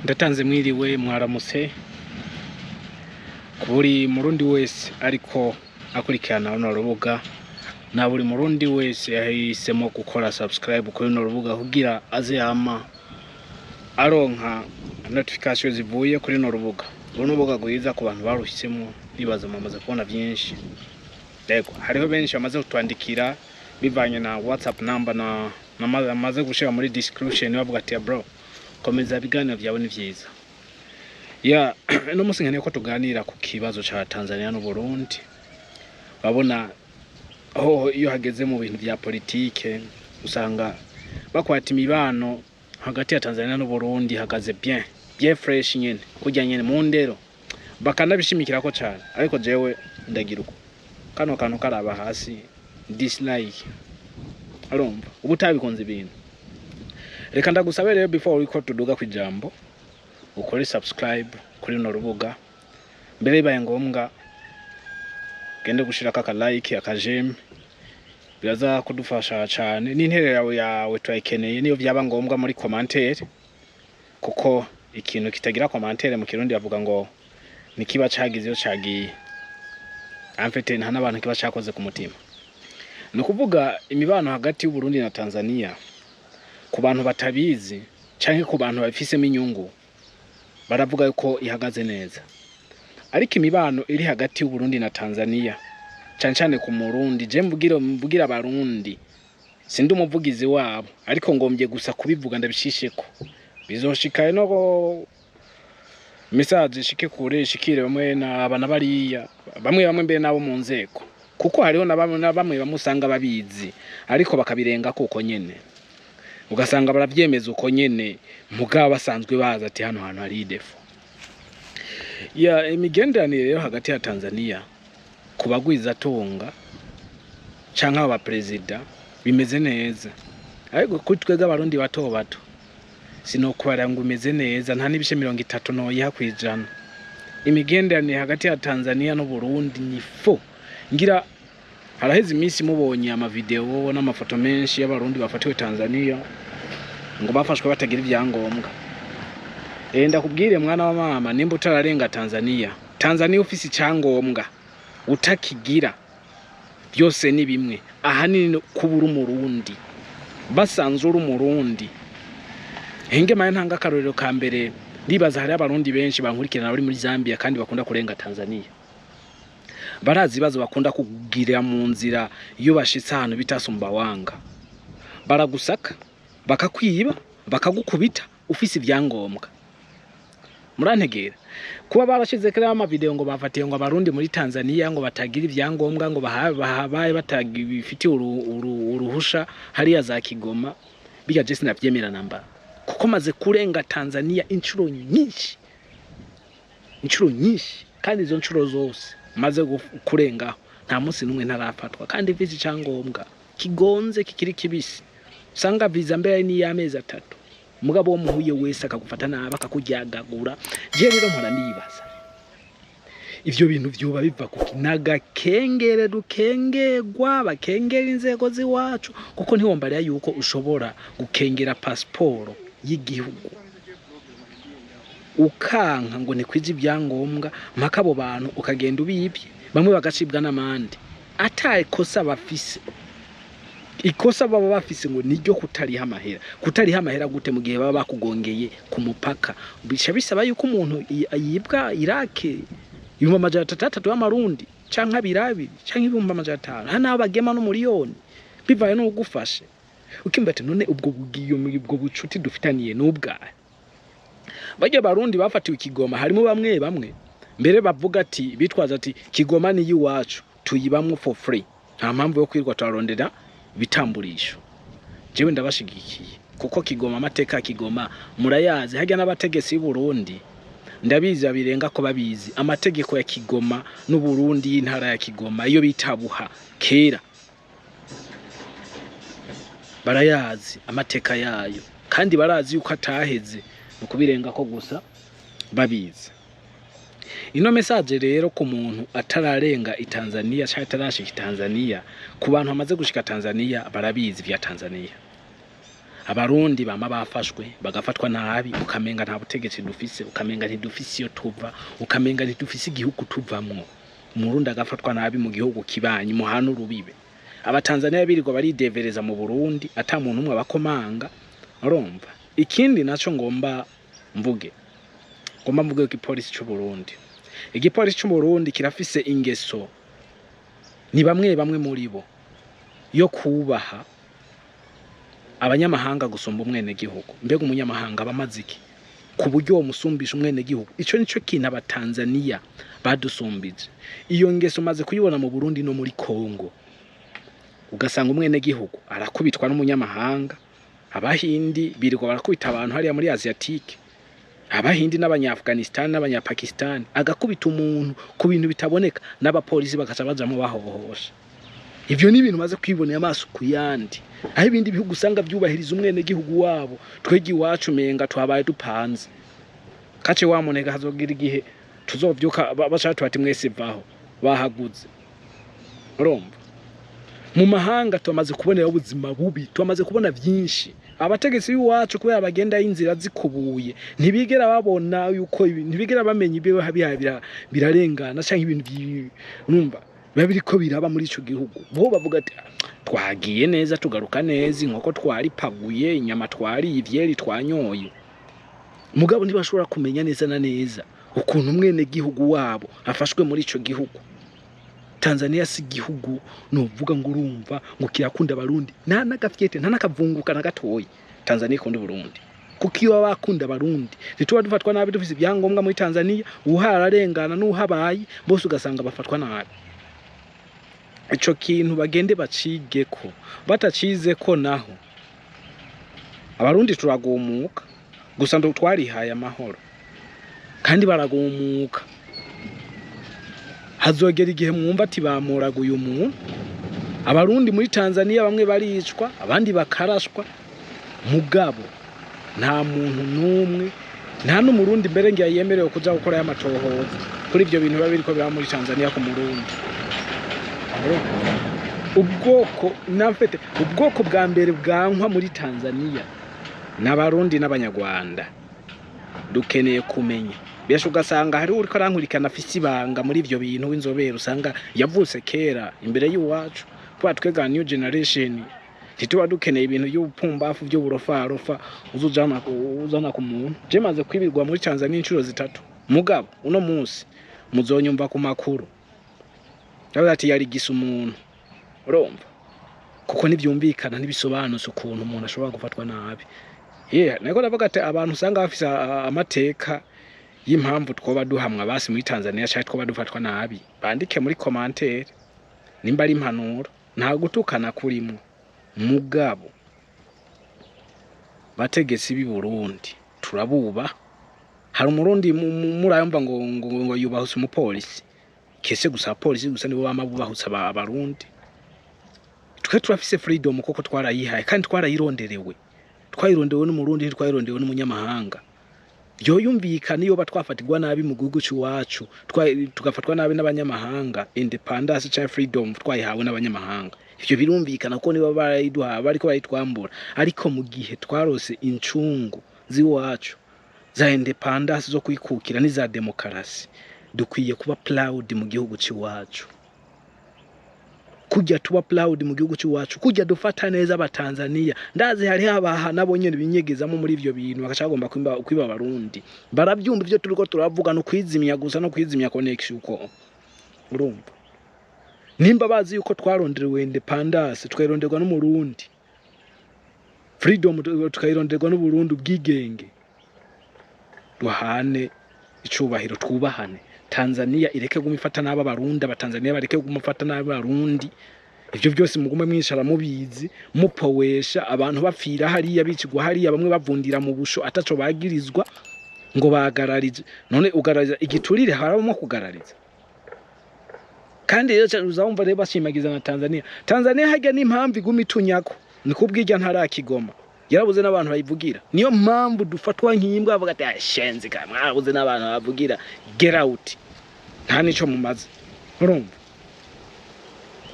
Ndatanze mwiriwe mwaramutse buri murundi wese ariko akurikirana runo rubuga na buri murundi wese yahisemo gukora subscribe kuri runo rubuga kugira aze yama aronka notification zivuye kuri runo rubuga. Runo rubuga gwiza ku bantu barushyemo bibaza mamaze kubona byinshi. Yego hariho benshi bamaze kutwandikira bivanye na WhatsApp number na maze gushira muri description bavuga ati bro komeza biganiro byawe ni byiza. Ya no musinga ko tuganira ku kibazo cha Tanzania no Burundi. Babona iyo hageze mu bintu bya politike usanga bakwata imibano hagati ya Tanzania no Burundi hagaze bien fresh nyene kujya nyene mu ndero bakanabishimikira ko cyane, ariko jewe ndagira uko kano kantu karaba hasi dislike arumva ubutabikunze ibintu. Reka ndagusabe rero before we tuduga ku jambo ukore subscribe kuri no rubuga, mbere bibaye ngombwa gende gushira ka like akajeme biraza kudufasha cyane. N'interero yawe twayikeneye niyo byaba ngombwa muri commentaire, kuko ikintu kitagira commentaire mu Kirundi bavuga ngo nikiba cagize yo cagiye amfete nta nabantu kiba cyakoze ku mutima. No kuvuga imibano hagati y'u Burundi na Tanzania ku bantu batabizi canke ku bantu bafisemo inyungu baravuga yuko ihagaze neza, ariko imibano iri hagati y'u Burundi na Tanzania cyane ku Murundi je mvugira abarundi sindi umuvugizi wabo, ariko ngombye gusa kubivuga ndabishisheko bizoshikaye no message shike kure shikire bamwe na abana bariya bamwe mbere nabo mu nzego, kuko hariho na bamwe bamusanga babizi ariko bakabirenga kuko nyene ugasanga baravyemeza uko nyene mugaba basanzwe baza ati hano hantu hari defo. Ya imigenderanire rero hagati ya Tanzania kubagwiza tunga canke aba president bimeze neza, ariko kutwega abarundi bato sinokubara ngo umeze neza nta nibishe 30 no yihakwijana. Imigenderanire hagati ya Tanzania no Burundi ni fo ngira haraheze iminsi mubonye ama video n'amafoto menshi y'abarundi bafatiwe Tanzania ngo bafashwe batagira ibyangombwa. Ndakubwire mwana wa mama nimba utararenga Tanzania ufise icyangombwa utakigira byose ni bimwe, ahanini kubura umurundi basanzwe uri umurundi. Henge maye ntanga karorero ka mbere ndibaza hari abarundi benshi bankurikirana bari muri Zambia kandi bakunda kurenga Tanzania. Barazi bazo bakunda kugira mu nzira iyo bashitse ahantu bitasumba wanga baragusaka bakakwiba bakagukubita ufise ibyangombwa. Murantegera kuba barashize kare ama video ngo bafatiye ngo abarundi muri Tanzania ngo batagira ibyangombwa ngo bahabaye batagifitiye uruhusha hariya za Kigoma biga je sinavyemera namba, kuko maze kurenga Tanzania inshuro nyinshi kandi izo nshuro zose maze kurenga nta munsi numwe ntarafatwa kandi visi cyangombwa kigonze kikiri kibisi. Sanga visa mbere ni y'amezi 3 mugabo wo muhuye wese akagufata naba akakuryagagura. Je rero mpora nibaza ivyo bintu vyoba biva ku kinaga kengere dukengegwa bakengera inzego ziwacu, kuko ntiwombariya yuko ushobora gukengera passport y'igihugu ukanka ngo ni kwiza ibyangombwa mpaka abo bantu ukagenda ubibye bamwe bagacibwa n'amande ataye kosa bafise. Ikosa baba bafise ngo niryo kutariha amahera gute mu gihe baba bakugongeye ku mupaka. Bica bisaba yuko umuntu yibwa Irake 300 y'amarundi canke 200 canke 500 hana abagema no miliyoni bivaye no gufashe. Ukimbate none ubwo bucuti dufitaniye n'ubwaye. Bajya barundi bafatiwe Kigoma harimo bamwe mbere bavuga ati bitwaza ati Kigoma ni yiwacu tuyibamwe for free, nta mpamvu yo kwirwa twarondera bitamburisho. Jewe ndabashigikiye kuko Kigoma amateka Kigoma murayazi, hajya n'abategesi y'u Burundi ndabizi abirenga ko babizi amategeko ya Kigoma n'u Burundi y'intara ya Kigoma iyo bitabuha kera barayazi amateka yayo, kandi barazi yuko ataheze ukubirenga ko gusa babizi. Ino message rero ku muntu atararenga Tanzania cyangwa atarashika Tanzania, ku bantu bamaze gushika Tanzania barabizi vya Tanzania. abarundi bama bafashwe bagafatwa nabi ukamenga nta butegetsi dufise ukamenga ntidufise iyo tuva ukamenga ntidufise igihugu tuvamwo umurundi agafatwa nabi mu gihugu kibanyi muhana urubibe abatanzania birirwa baridevereza mu Burundi ata muntu umwe abakomanga urumva ikindi naco ngomba mvuge ko igipolisi cy'u Burundi igipolisi cy'u Burundi kirafise ingeso ni bamwe muri bo yo kubaha abanyamahanga gusumba umwene gihugu mbega umunyamahanga bamaziki ku buryo wo musumbisha umwene gihugu ico nico kintu abatanzania badusumbije iyo ngeso maze kuyibona mu Burundi no muri Kongo ugasanga umwene gihugu arakubitwa n'umunyamahanga abahindi birirwa barakubita abantu hariya muri Asiatique abahindi n'abanyafghanistan n'abanyapakistan agakubita umuntu ku bintu bitaboneka n'abapolisi bakaca bajamo bahohosha ivyo ni ibintu maze kwibonera amaso kuyandi aho ibindi bihugu usanga byubahiriza umwene gihugu wabo twegi wacu menga twabaye dupanze kace wamoneka hazogira igihe tuzovyuka bashatu bati mwese vaho bahaguze urumva mu mahanga tumaze kubonera ubuzima bubi tumaze kubona byinshi abategetsi b'iwacu kubera bagenda y'inzira zikubuye ntibigera babona yuko ntibigera bamenya ibyo birarengana cyangwa ibintu numva babiriko biraba muri ico gihugu bo bavuga ati twagiye neza tugaruka neza inkoko twari paguye inyama twari ivyeri twanyoye mugabo ntibashobora kumenya neza na neza ukuntu umwene gihugu wabo afashwe muri ico gihugu Tanzania si gihugu novuga ngo urumva ngo kirakunda abarundi nta nagafyete nta nakavunguka na gatoyi Tanzania ikunda Burundi kuko iyo bakunda abarundi nituba dufatwa nabi dufise ibyangombwa muri Tanzania uhararengana n'uhabaye bose ugasanga bafatwa nabi ico kintu bagende bacige ko batacize ko naho abarundi turagumuka gusa ndo twarihaye amahoro kandi baragumuka hazogera igihe mwumva ati bamoraguye umuntu abarundi muri Tanzania bamwe baricwa abandi bakarashwa mugabo nta muntu numwe nta n'umurundi mbere ngiye yemerewe kuja gukora y'amatohoza kuri ivyo bintu babiriko bya muri Tanzania ku murundi ubwoko bwa mbere bwankwa muri Tanzania n'abarundi n'abanyarwanda dukeneye kumenya besho ugasanga hari uriko arankurikana afise ibanga muri ivyo bintu w'inzobere usanga yavutse kera imbere y'uwacu kwa twega new generation tituba dukeneye ibintu y'ubupumbafu byo burofarofa uzana ku muntu je maze kwibirwa muri Tanzania inshuro zitatu mugabo uno munsi muzonyumva ku makuru ati yari gisa umuntu urumva kuko nivyumvikana nibisobanutse ukuntu umuntu ashobora gufatwa nabi nako navuga ati abantu usanga bafise amateka y'impamvu twoba duhamwa basi muri Tanzania cyane twoba dufatwa nabi bandike muri commentaire nimba ari impanuro nta gutukana kurimo mugabo bategesi b'i Burundi turabuba hari umurundi murayumva ngo yubahuse umupolisi kese gusa polisi gusa nibo bamabubahutsa abarundi twe turafise freedom kuko twarayihaye kandi twarayironderewe twayirondewe n'umurundi twayirondewe n'umunyamahanga yo yumvikana iyo batwafatirwa nabi mu gihugu cy'iwacu tugafatwa nabi n'abanyamahanga independence cha freedom twayihawe n'abanyamahanga ivyo birumvikana ko niba barayiduha bariko bayitwambura ariko mu gihe twarose incungu ziwacu za independence zo kwikukira n'iza demokarasi dukwiye kuba proud mu gihugu cy'iwacu kujya tuba proud mu gihugu cy'iwacu kujya dufata neza abatanzania ndazi hari abaha nabo nyene binyegezamo muri ivyo bintu bakacagomba kwiba abarundi barabyumva ivyo turiko turavuga no kwizimya gusa no kwizimya connection uko urumva nimba bazi yuko twaronderewe independence twayironderwa n'umurundi freedom twayironderwa n'uburundi bwigenge duhane icubahiro twubahane Tanzania ireke gumifata naba barundi abatanzania bareke gumufata naba barundi ivyo byose mugume mwishara mubizi mupowesha abantu bapfira hariya bicigwa hariya bamwe bavundira mu busho ataco bagirizwa ngo bagararije none ugarariza igiturire haramo kugarariza kandi rero uzumva reba bashimagiza na Tanzania hajya n'impamvu iguma itunyako ni kubwirya ntarakigoma yarabuze n'abantu bayivugira niyo mpamvu dufatwa nk'imbwa bavuga ati ashenze ka mwarabuze n'abantu bavugira get out nta nico mumaze urumva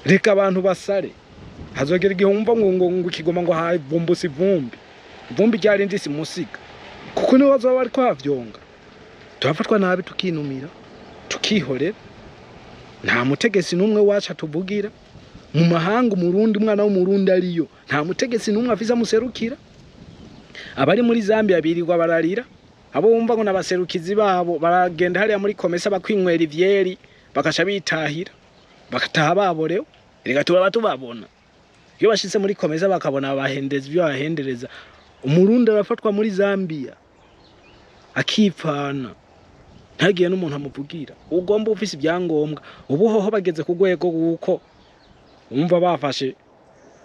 reka abantu basare hazogera igihe umva ngo kigoma ngo hayi bombosi vumbi vumbi ryarindi simusiga kuko niwe bazoba bariko havyonga turafatwa nabi tukinumira tukihorera nta mutegesi numwe waca tuvugira mu mahanga umurundi mwana w'umurundi ariyo nta mutegesi numwe afisa muserukira abari muri Zambia birirwa bararira abo bumva ngo nabaserukizi babo baragenda hariya muri komesa bakwinywera ivyeri bakasha bitahira bakataha baborewe rega tubabona iyo bashitse muri komesa bakabona abahendezi byo bahendereza umurundi arafatwa muri Zambia akipfana ntagiye n'umuntu amuvugira ugomba ufise ibyangombwa ubuhoho bageze ku rwego guko umva bafashe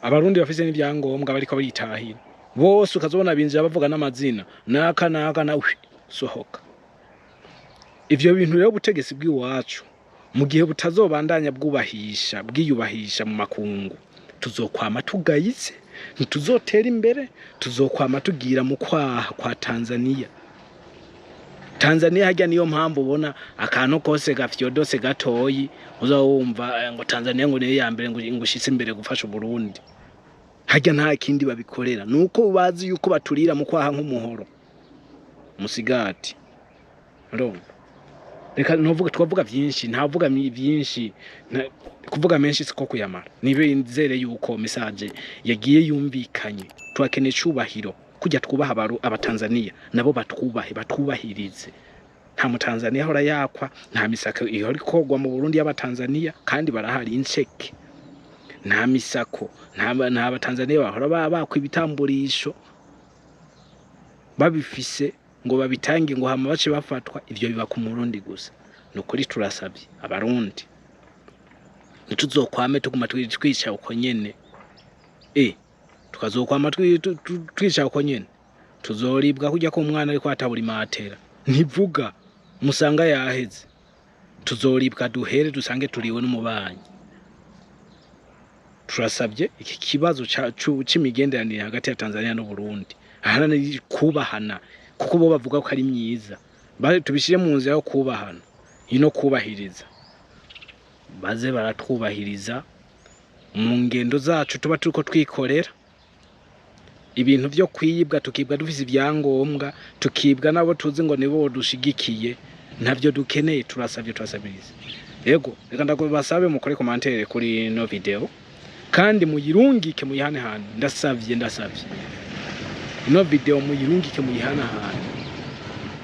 abarundi bafise n'ibyangombwa bariko bitahira bose ukazobona binjira bavuga n'amazina naka nawe sohoka ivyo bintu rero butegesi bw'iwacu mu gihe butazobandanya bwiyubahisha mu makungu tuzokwama tugayitse ntituzotera imbere tuzokwama tugira mu kwaha kwa Tanzania hajya niyo mpamvu ubona akantu kose gafyodose gatoyi uzawumva ngo Tanzania ngo niyo yambere ngo ngushitse imbere gufasha Burundi hajya nta kindi babikorera nuko bazi yuko baturira mu kwaha nk'umuhoro musigati reka novuga twavuga byinshi ntavuga byinshi kuvuga menshi siko kuyamara nibe nzere yuko message yagiye yumvikanye twakeneye cyubahiro kujya twubaha abatanzania nabo batwubahirize nta mutanzania hora yakwa nta misako ihora ikogwa mu Burundi y'abatanzania kandi barahari inceke nta misako nta batanzania bahora bakwa ibitamburisho babifise ngo babitange ngo hama bace bafatwa ivyo biba ku Murundi gusa nukuri turasabye abarundi nituzokwame tuguma twica uko nyene tukazokwama twica uko nyene tuzoribwa kujya ko umwana ariko ataburi matera ntivuga musanga yaheze tuzoribwa duhere dusange turiwe n'umubanyi turasabye iki kibazo c'imigenderanire hagati ya Tanzania no Burundi ahana kubahana kuko bo bavuga ko ari myiza tubishire mu nzira yo kubahana ino kubahiriza baze baratwubahiriza mu ngendo zacu tuba turiko twikorera ibintu byo kwiyibwa tukibwa dufise ibyangombwa tukibwa nabo tuzi ngo nibo dushigikiye ntabyo dukeneye turasabiriza yego reka ndakubasabe mukore commentaire kuri no video kandi muyirungike muyihane hano ndasavye ino video muyirungike muyihana hano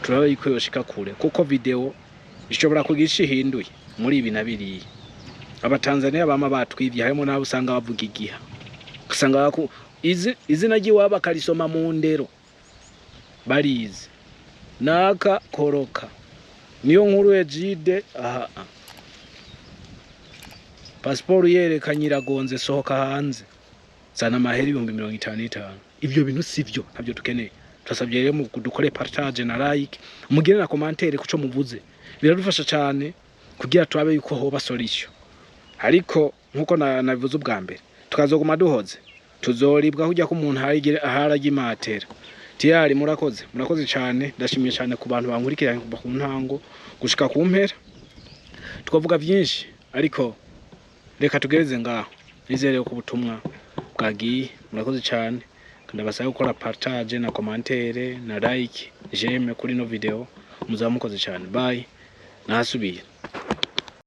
turabe yuko yoshika kure kuko video ishobora kugisha ihinduye muri ibi nabiriye abatanzania bama batwivye harimo nabo usanga bavuga igiha usanga izina giwaba bakalisoma mu ndero barize naka koroka niyo nkuru Egide passport yerekanye iragonze sohoka hanze sana amaheri 50,055 ivyo bintu sivyo ntabyo tukeneye turasabye rero mu dukore partage na like mugire na commentaire kuco muvuze biradufasha cyane kugira turabe yuko hoba solution ariko nkuko nabivuze ubwa mbere tukazoguma duhoze tuzoribwa kujya ko umuntu haragira matera tiyari murakoze cyane ndashimiye cyane ku bantu bankurikiranye kuva ku ntango gushika ku mpera tukavuga byinshi ariko reka tugereze ngaho nizere ko ubutumwa bwagiye murakoze cyane kandi basaba gukora partage na commentaire na like j'aime kuri no video muzamukoze cyane bye nasubiye